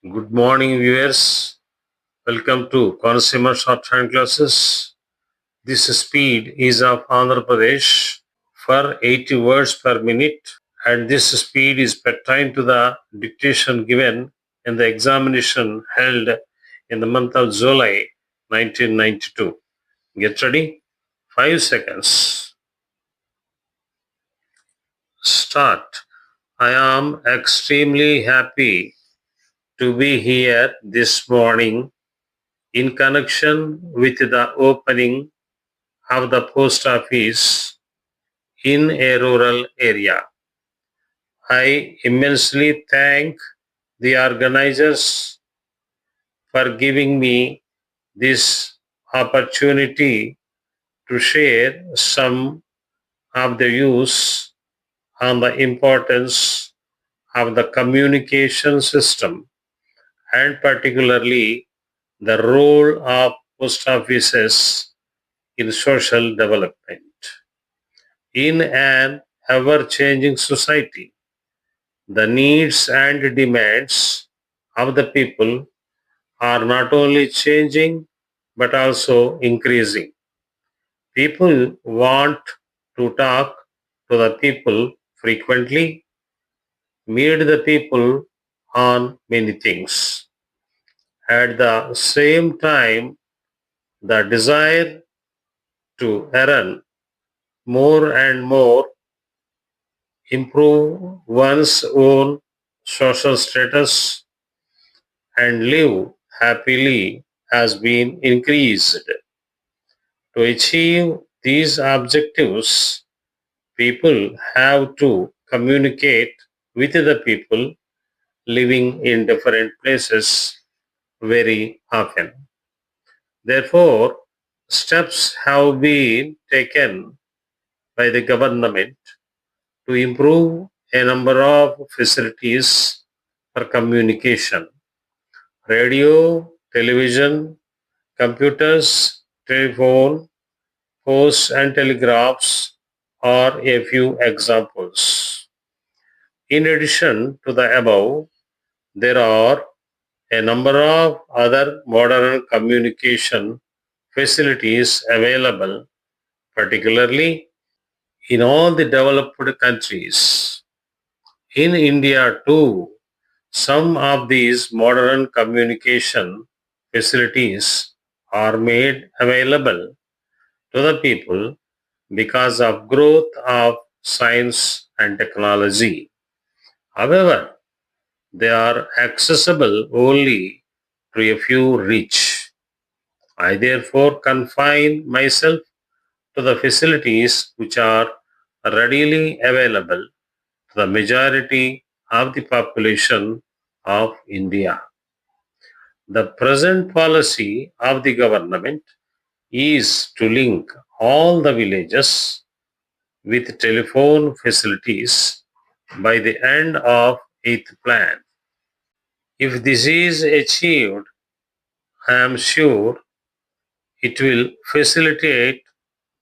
Good morning, viewers. Welcome to Consumer Shorthand classes. This speed is of Andhra Pradesh for 80 words per minute, and this speed is pertain to the dictation given in the examination held in the month of July 1992. Get ready? 5 seconds. Start. I am extremely happy to be here this morning in connection with the opening of the post office in a rural area. I immensely thank the organizers for giving me this opportunity to share some of the views on the importance of the communication system and particularly the role of post offices in social development. In an ever changing society, the needs and demands of the people are not only changing but also increasing. People want to talk to the people frequently, meet the people on many things. At the same time, the desire to earn more and more, improve one's own social status, and live happily has been increased. To achieve these objectives, people have to communicate with the people living in different places very often. Therefore, steps have been taken by the government to improve a number of facilities for communication. Radio, television, computers, telephone, posts, and telegraphs are a few examples. In addition to the above, there are a number of other modern communication facilities available, particularly in all the developed countries. In India, too, some of these modern communication facilities are made available to the people because of growth of science and technology. However, they are accessible only to a few rich. I therefore confine myself to the facilities which are readily available to the majority of the population of India. The present policy of the government is to link all the villages with telephone facilities by the end of eighth plan. If this is achieved, I am sure it will facilitate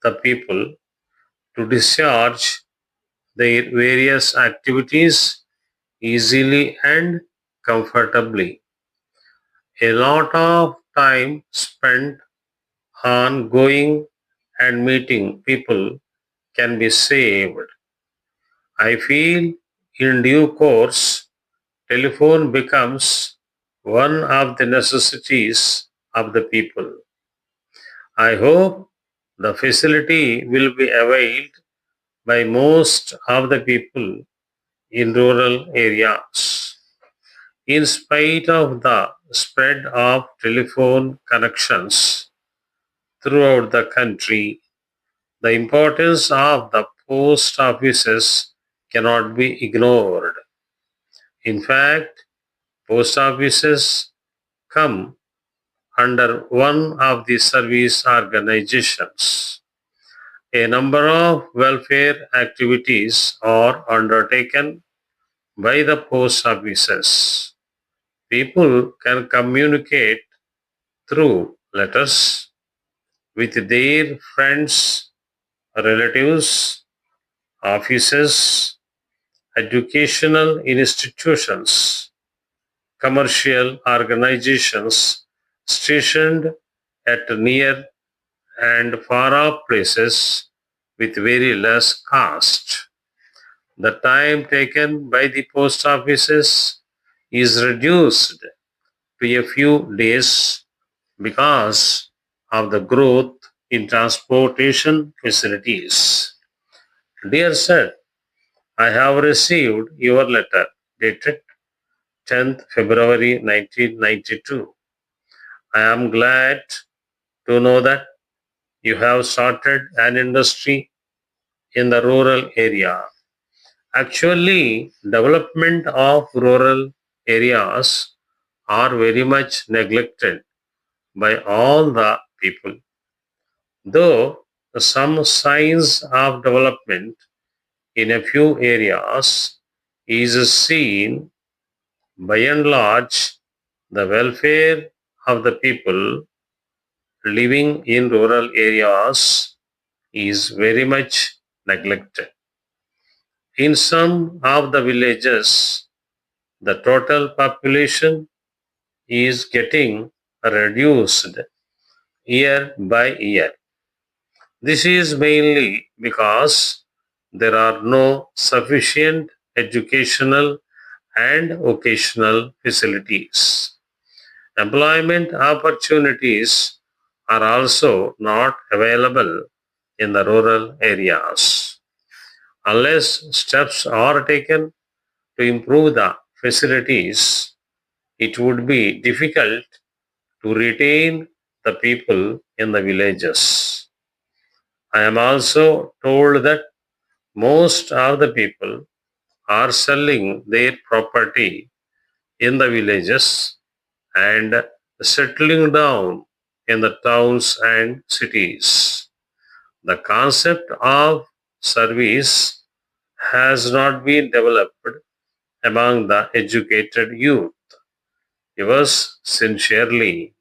the people to discharge their various activities easily and comfortably. A lot of time spent on going and meeting people can be saved. I feel in due course, telephone becomes one of the necessities of the people. I hope the facility will be availed by most of the people in rural areas. In spite of the spread of telephone connections throughout the country, the importance of the post offices cannot be ignored. In fact, post offices come under one of the service organizations. A number of welfare activities are undertaken by the post offices. People can communicate through letters with their friends, relatives, offices, educational institutions, commercial organizations stationed at near and far off places with very less cost. The time taken by the post offices is reduced to a few days because of the growth in transportation facilities. Dear sir, I have received your letter dated 10th February 1992. I am glad to know that you have started an industry in the rural area. Actually, development of rural areas are very much neglected by all the people. Though some signs of development in a few areas is seen, by and large, the welfare of the people living in rural areas is very much neglected. In some of the villages, the total population is getting reduced year by year. This is mainly because there are no sufficient educational and vocational facilities. Employment opportunities are also not available in the rural areas. Unless steps are taken to improve the facilities, it would be difficult to retain the people in the villages. I am also told that most of the people are selling their property in the villages and settling down in the towns and cities. The concept of service has not been developed among the educated youth. Yours sincerely,